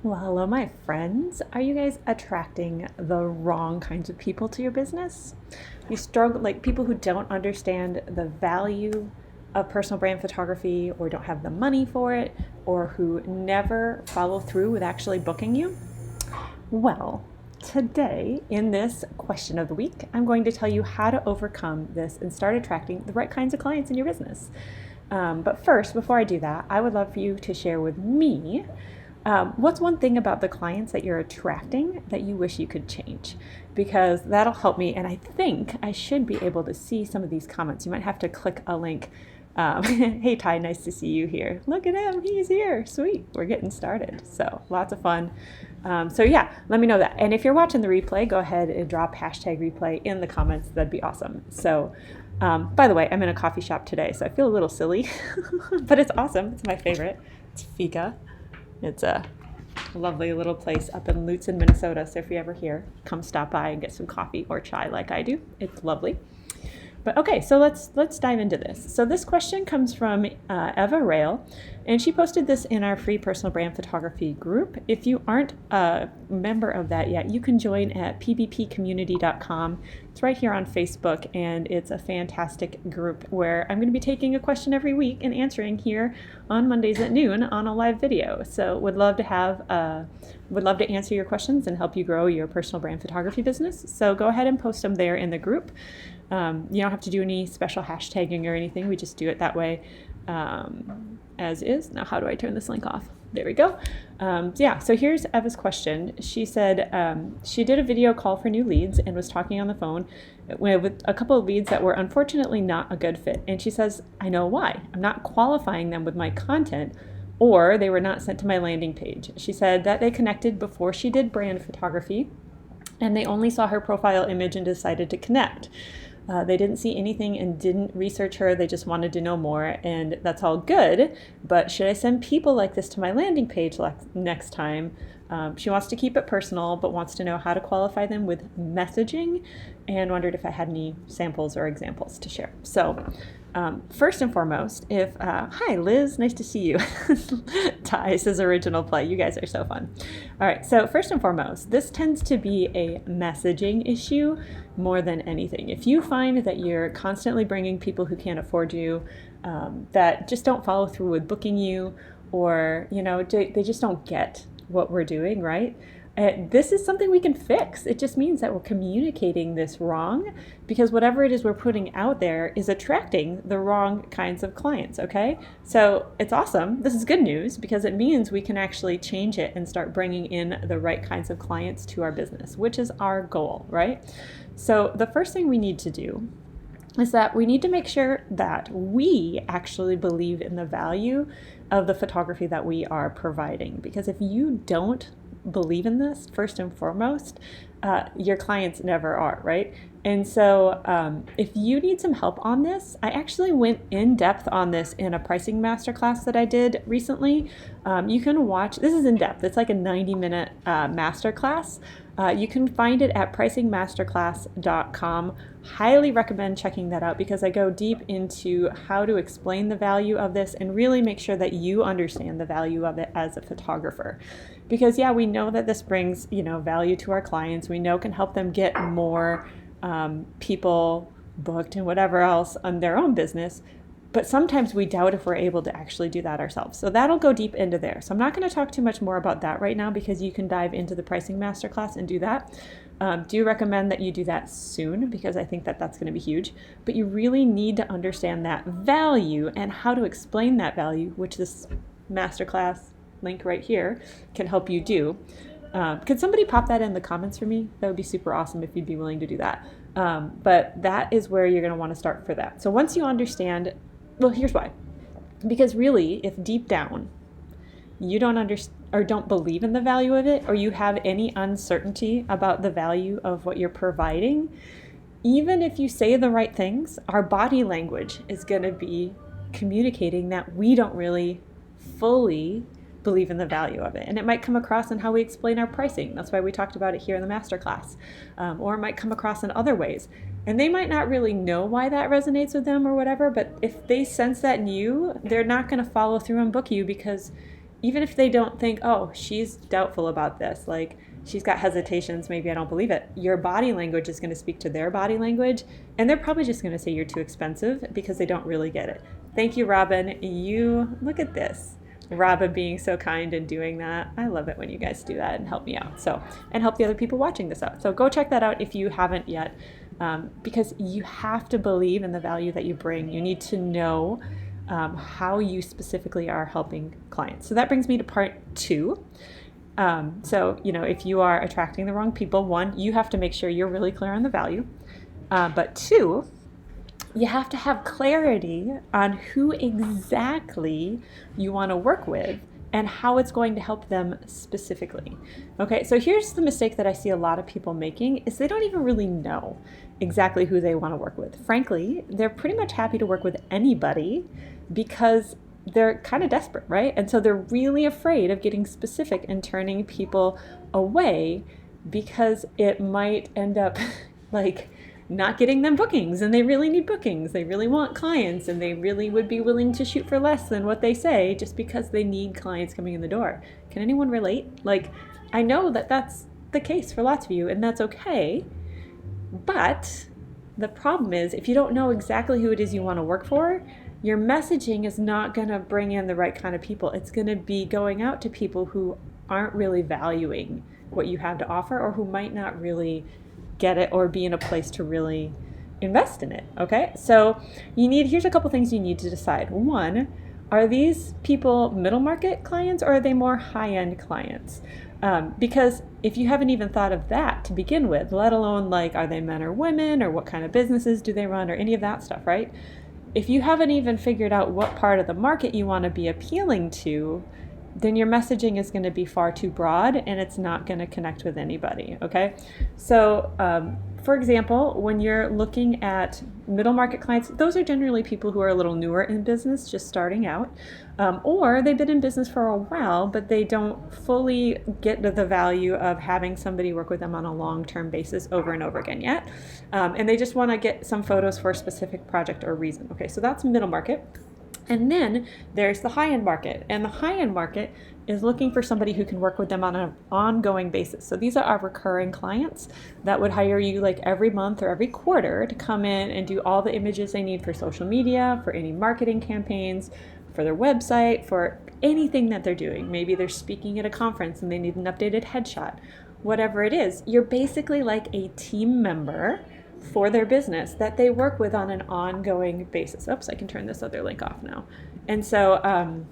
Well, hello, my friends. Are you guys attracting the wrong kinds of people to your business? You struggle, like people who don't understand the value of personal brand photography or don't have the money for it or who never follow through with actually booking you? Well, today in this question of the week, I'm going to tell you how to overcome this and start attracting the right kinds of clients in your business. But first, before I do that, I would love for you to share with me what's one thing about the clients that you're attracting that you wish you could change? Because that'll help me. And I think I should be able to see some of these comments. You might have to click a link. Hey, Ty, nice to see you here. Look at him. He's here. Sweet. We're getting started. So lots of fun. Yeah, let me know that. And if you're watching the replay, go ahead and drop hashtag replay in the comments. That'd be awesome. By the way, I'm in a coffee shop today, so I feel a little silly, but it's awesome. It's my favorite. It's Fika. It's a lovely little place up in Lutsen, Minnesota. So if you're ever here, come stop by and get some coffee or chai like I do. It's lovely. But okay, so let's dive into this. So this question comes from Eva Rail, and she posted this in our free personal brand photography group. If you aren't a member of that yet, you can join at pbpcommunity.com. It's right here on Facebook, and it's a fantastic group where I'm going to be taking a question every week and answering here on Mondays at noon on a live video. So would love to answer your questions and help you grow your personal brand photography business. So go ahead and post them there in the group. You don't have to do any special hashtagging or anything. We just do it that way as is. Now, how do I turn this link off? There we go. So here's Eva's question. She said she did a video call for new leads and was talking on the phone with a couple of leads that were unfortunately not a good fit. And she says, I know why. I'm not qualifying them with my content, or they were not sent to my landing page. She said that they connected before she did brand photography, and they only saw her profile image and decided to connect. They didn't see anything and didn't research her. They just wanted to know more, and that's all good. But should I send people like this to my landing page next time? She wants to keep it personal, but wants to know how to qualify them with messaging, and wondered if I had any samples or examples to share. So first and foremost, hi Liz, nice to see you. Ty says original play. You guys are so fun. All right, so first and foremost, this tends to be a messaging issue more than anything. If you find that you're constantly bringing people who can't afford you, that just don't follow through with booking you, or they just don't get what we're doing, right? This is something we can fix. It just means that we're communicating this wrong, because whatever it is we're putting out there is attracting the wrong kinds of clients, okay? So it's awesome. This is good news, because it means we can actually change it and start bringing in the right kinds of clients to our business, which is our goal, right? So the first thing we need to do is that we need to make sure that we actually believe in the value of the photography that we are providing. Because if you don't believe in this, first and foremost, your clients never are, right? And so if you need some help on this, I actually went in depth on this in a pricing masterclass that I did recently. You can watch, this is in depth, it's like a 90-minute masterclass. You can find it at pricingmasterclass.com. Highly recommend checking that out, because I go deep into how to explain the value of this and really make sure that you understand the value of it as a photographer. Because we know that this brings, value to our clients. We know can help them get more people booked and whatever else on their own business. But sometimes we doubt if we're able to actually do that ourselves. So that'll go deep into there. So I'm not going to talk too much more about that right now, because you can dive into the pricing masterclass and do that. Do recommend that you do that soon, because I think that that's going to be huge. But you really need to understand that value and how to explain that value, which this masterclass link right here can help you do. Could somebody pop that in the comments for me? That would be super awesome if you'd be willing to do that. But that is where you're going to want to start for that. So once you understand, well, here's why. Because really, if deep down you don't understand or don't believe in the value of it, or you have any uncertainty about the value of what you're providing, even if you say the right things, our body language is going to be communicating that we don't really fully believe in the value of it. And it might come across in how we explain our pricing. That's why we talked about it here in the masterclass. Or it might come across in other ways. And they might not really know why that resonates with them or whatever, but if they sense that in you, they're not going to follow through and book you, because even if they don't think, oh, she's doubtful about this, like she's got hesitations, maybe I don't believe it, your body language is going to speak to their body language, and they're probably just going to say you're too expensive because they don't really get it. Thank you, Robin. You look at this. Robin being so kind and doing that. I love it when you guys do that and help me out. So, and help the other people watching this out. So go check that out if you haven't yet, because you have to believe in the value that you bring. You need to know how you specifically are helping clients. So that brings me to part 2. So, if you are attracting the wrong people, 1, you have to make sure you're really clear on the value. But 2, you have to have clarity on who exactly you want to work with and how it's going to help them specifically. Okay, so here's the mistake that I see a lot of people making is they don't even really know exactly who they want to work with. Frankly, they're pretty much happy to work with anybody because they're kind of desperate, right? And so they're really afraid of getting specific and turning people away because it might end up like not getting them bookings, and they really need bookings. They really want clients, and they really would be willing to shoot for less than what they say just because they need clients coming in the door. Can anyone relate? Like, I know that that's the case for lots of you, and that's okay. But the problem is, if you don't know exactly who it is you want to work for, your messaging is not going to bring in the right kind of people. It's going to be going out to people who aren't really valuing what you have to offer, or who might not really get it or be in a place to really invest in it. Okay, so here's a couple things you need to decide. 1, are these people middle market clients, or are they more high-end clients? Because if you haven't even thought of that to begin with, let alone like, are they men or women, or what kind of businesses do they run, or any of that stuff, right? If you haven't even figured out what part of the market you want to be appealing to, then your messaging is going to be far too broad, and it's not going to connect with anybody, okay? So, for example, when you're looking at middle market clients, those are generally people who are a little newer in business, just starting out, or they've been in business for a while, but they don't fully get the value of having somebody work with them on a long-term basis over and over again yet, and they just want to get some photos for a specific project or reason. Okay, so that's middle market. And then there's the high-end market, and the high-end market is looking for somebody who can work with them on an ongoing basis. So these are our recurring clients that would hire you like every month or every quarter to come in and do all the images they need for social media, for any marketing campaigns, for their website, for anything that they're doing. Maybe they're speaking at a conference and they need an updated headshot. Whatever it is, you're basically like a team member for their business that they work with on an ongoing basis. Oops, I can turn this other link off now. And so,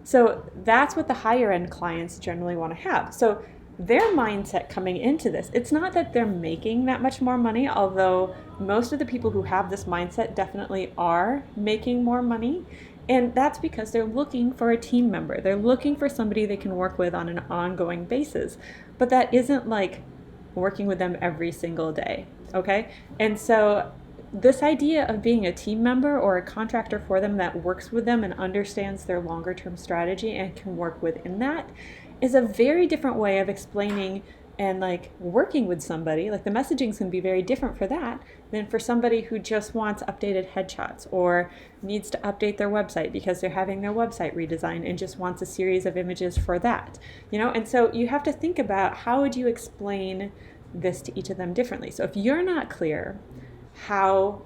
so that's what the higher end clients generally want to have. So their mindset coming into this, it's not that they're making that much more money, although most of the people who have this mindset definitely are making more money. And that's because they're looking for a team member. They're looking for somebody they can work with on an ongoing basis. But that isn't like working with them every single day. Okay, and so this idea of being a team member or a contractor for them that works with them and understands their longer term strategy and can work within that is a very different way of explaining and like working with somebody. Like the messaging can be very different for that than for somebody who just wants updated headshots or needs to update their website because they're having their website redesigned and just wants a series of images for that, and so you have to think about how would you explain this to each of them differently. So if you're not clear how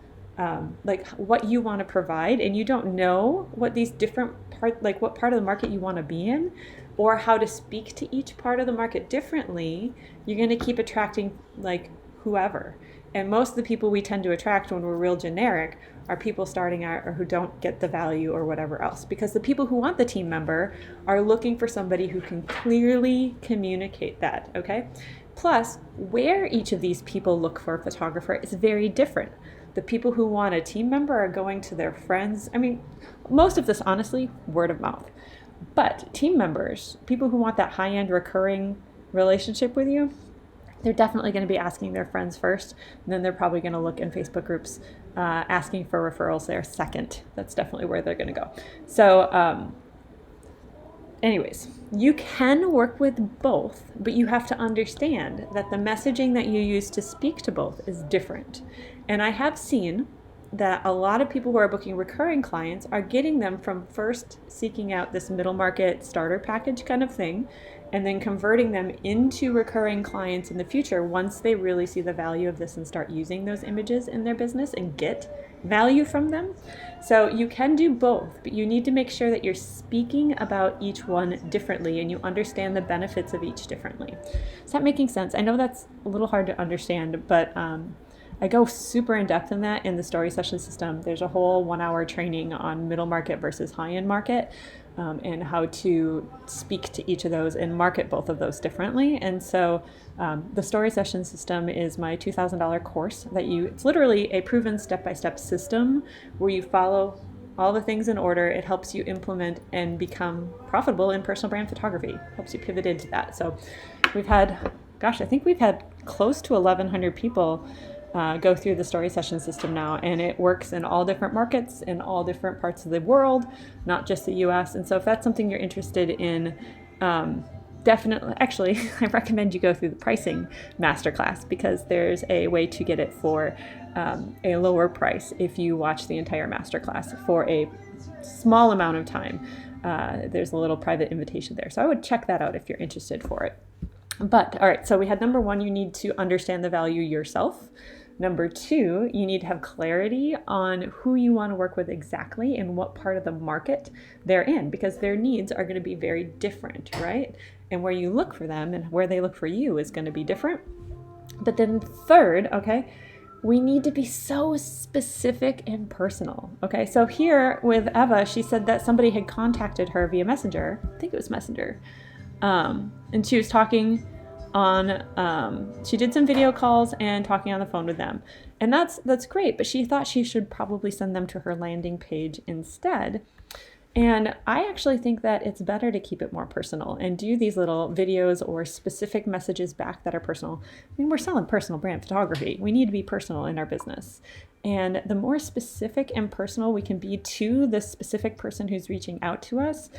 like what you want to provide, and you don't know what these different like what part of the market you want to be in, or how to speak to each part of the market differently, you're going to keep attracting like whoever. And most of the people we tend to attract when we're real generic are people starting out or who don't get the value or whatever else, because the people who want the team member are looking for somebody who can clearly communicate that. Okay. Plus, where each of these people look for a photographer is very different. The people who want a team member are going to their friends. I mean, most of this, honestly, word of mouth. But team members, people who want that high-end recurring relationship with you, they're definitely going to be asking their friends first. And then they're probably going to look in Facebook groups, asking for referrals there second. That's definitely where they're going to go. So, anyways, you can work with both, but you have to understand that the messaging that you use to speak to both is different. And I have seen that a lot of people who are booking recurring clients are getting them from first seeking out this middle market starter package kind of thing, and then converting them into recurring clients in the future once they really see the value of this and start using those images in their business and get value from them. So you can do both, but you need to make sure that you're speaking about each one differently and you understand the benefits of each differently. Is that making sense? I know that's a little hard to understand, but I go super in depth in that in the story session system. There's a whole 1 hour training on middle market versus high-end market, and how to speak to each of those and market both of those differently. And so the story session system is my $2,000 course it's literally a proven step-by-step system where you follow all the things in order. It helps you implement and become profitable in personal brand photography, helps you pivot into that. So we've had, I think we've had close to 1,100 people go through the story session system now, and it works in all different markets in all different parts of the world, not just the US. And so if that's something you're interested in, definitely, actually, I recommend you go through the pricing masterclass, because there's a way to get it for a lower price if you watch the entire masterclass for a small amount of time. There's a little private invitation there, so I would check that out if you're interested for it. But all right, so we had number one, you need to understand the value yourself. Number two, you need to have clarity on who you want to work with exactly and what part of the market they're in, because their needs are going to be very different, right? And where you look for them and where they look for you is going to be different. But then third, okay, we need to be so specific and personal. Okay, so here with Eva, she said that somebody had contacted her via Messenger. I think it was Messenger. And she was talking on, she did some video calls and talking on the phone with them. And that's great, but she thought she should probably send them to her landing page instead. And I actually think that it's better to keep it more personal and do these little videos or specific messages back that are personal. I mean, we're selling personal brand photography. We need to be personal in our business. And the more specific and personal we can be to the specific person who's reaching out to us,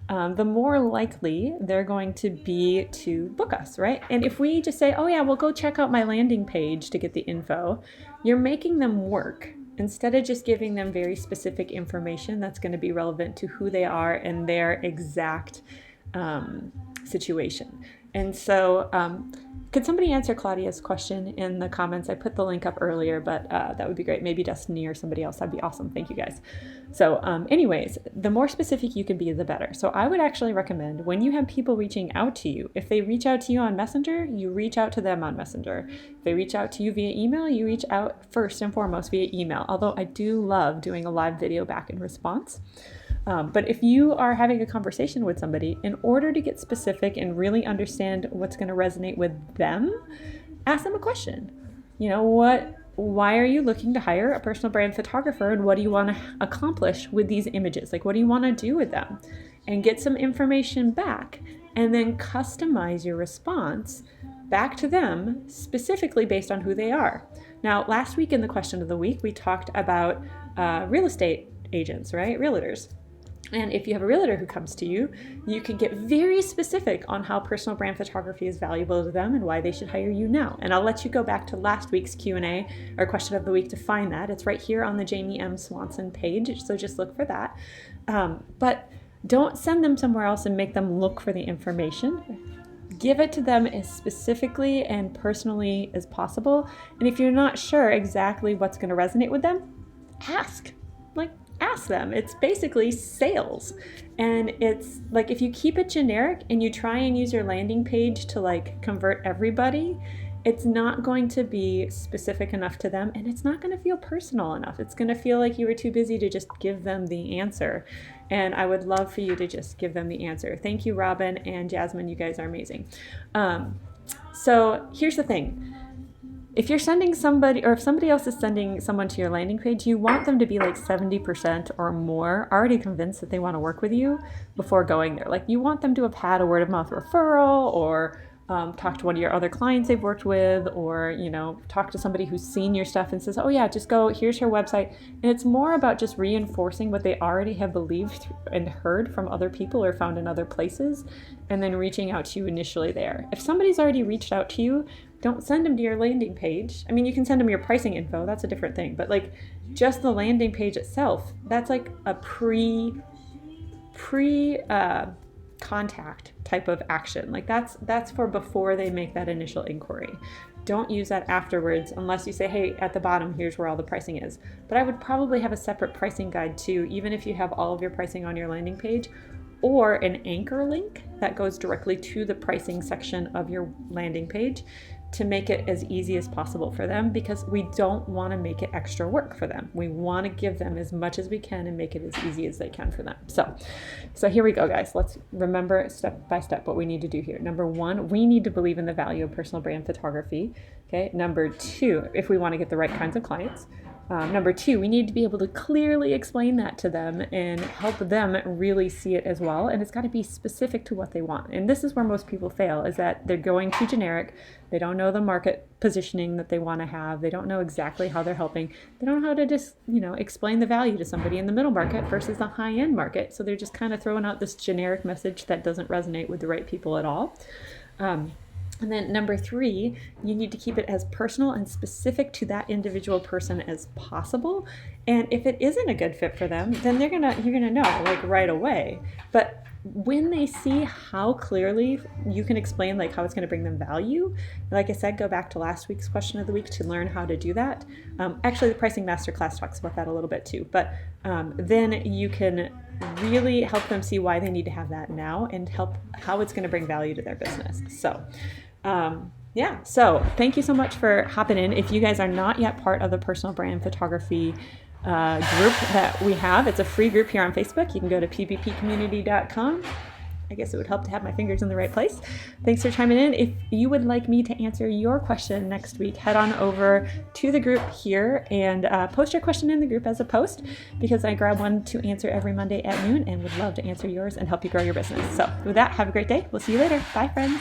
the more likely they're going to be to book us, right? And if we just say, oh yeah, well, go check out my landing page to get the info, you're making them work instead of just giving them very specific information that's going to be relevant to who they are and their exact situation. And so could somebody answer Claudia's question in the comments? I put the link up earlier, but that would be great. Maybe Destiny or somebody else. That'd be awesome. Thank you guys. So anyways, the more specific you can be, the better. So I would actually recommend when you have people reaching out to you, if they reach out to you on Messenger, you reach out to them on Messenger. If they reach out to you via email, you reach out first and foremost via email. Although I do love doing a live video back in response. But if you are having a conversation with somebody, in order to get specific and really understand what's going to resonate with them, ask them a question. You know, why are you looking to hire a personal brand photographer, and what do you want to accomplish with these images? Like, what do you want to do with them? And get some information back, and then customize your response back to them specifically based on who they are. Now, last week in the question of the week, we talked about real estate agents, right? Realtors. And if you have a realtor who comes to you, you can get very specific on how personal brand photography is valuable to them and why they should hire you now. And I'll let you go back to last week's Q&A or question of the week to find that. It's right here on the Jamie M. Swanson page, so just look for that. But don't send them somewhere else and make them look for the information. Give it to them as specifically and personally as possible. And if you're not sure exactly what's going to resonate with them, ask them. It's basically sales. And it's like, if you keep it generic and you try and use your landing page to like convert everybody, it's not going to be specific enough to them, and it's not going to feel personal enough. It's going to feel like you were too busy to just give them the answer. And I would love for you to just give them the answer. Thank you, Robin and Jasmine. You guys are amazing. So here's the thing. If you're sending somebody, or if somebody else is sending someone to your landing page, you want them to be like 70% or more already convinced that they want to work with you before going there. Like, you want them to have had a word of mouth referral or talk to one of your other clients they've worked with, or, talk to somebody who's seen your stuff and says, oh yeah, just go, here's her website. And it's more about just reinforcing what they already have believed and heard from other people or found in other places, and then reaching out to you initially there. If somebody's already reached out to you, don't send them to your landing page. I mean, you can send them your pricing info, that's a different thing, but like just the landing page itself, that's like a pre contact type of action. Like that's for before they make that initial inquiry. Don't use that afterwards unless you say, hey, at the bottom, here's where all the pricing is. But I would probably have a separate pricing guide too, even if you have all of your pricing on your landing page, or an anchor link that goes directly to the pricing section of your landing page, to make it as easy as possible for them, because we don't want to make it extra work for them. We want to give them as much as we can and make it as easy as they can for them. So here we go, guys. Let's remember step by step what we need to do here. Number one, we need to believe in the value of personal brand photography. Okay. Number two, if we want to get the right kinds of clients. Number two, we need to be able to clearly explain that to them and help them really see it as well. And it's got to be specific to what they want. And this is where most people fail, is that they're going too generic. They don't know the market positioning that they want to have. They don't know exactly how they're helping. They don't know how to just, explain the value to somebody in the middle market versus the high-end market. So they're just kind of throwing out this generic message that doesn't resonate with the right people at all. And then number three, you need to keep it as personal and specific to that individual person as possible. And if it isn't a good fit for them, then you're gonna know like right away. But when they see how clearly you can explain like how it's going to bring them value, like I said, go back to last week's question of the week to learn how to do that. Actually, the Pricing Masterclass talks about that a little bit too. But then you can really help them see why they need to have that now and how it's going to bring value to their business. So thank you so much for hopping in. If you guys are not yet part of the personal brand photography group that we have, it's a free group here on Facebook. You can go to pbpcommunity.com. I guess it would help to have my fingers in the right place. Thanks for chiming in. If you would like me to answer your question next week, head on over to the group here and post your question in the group as a post, because I grab one to answer every Monday at noon and would love to answer yours and help you grow your business. So with that, have a great day. We'll see you later. Bye, friends.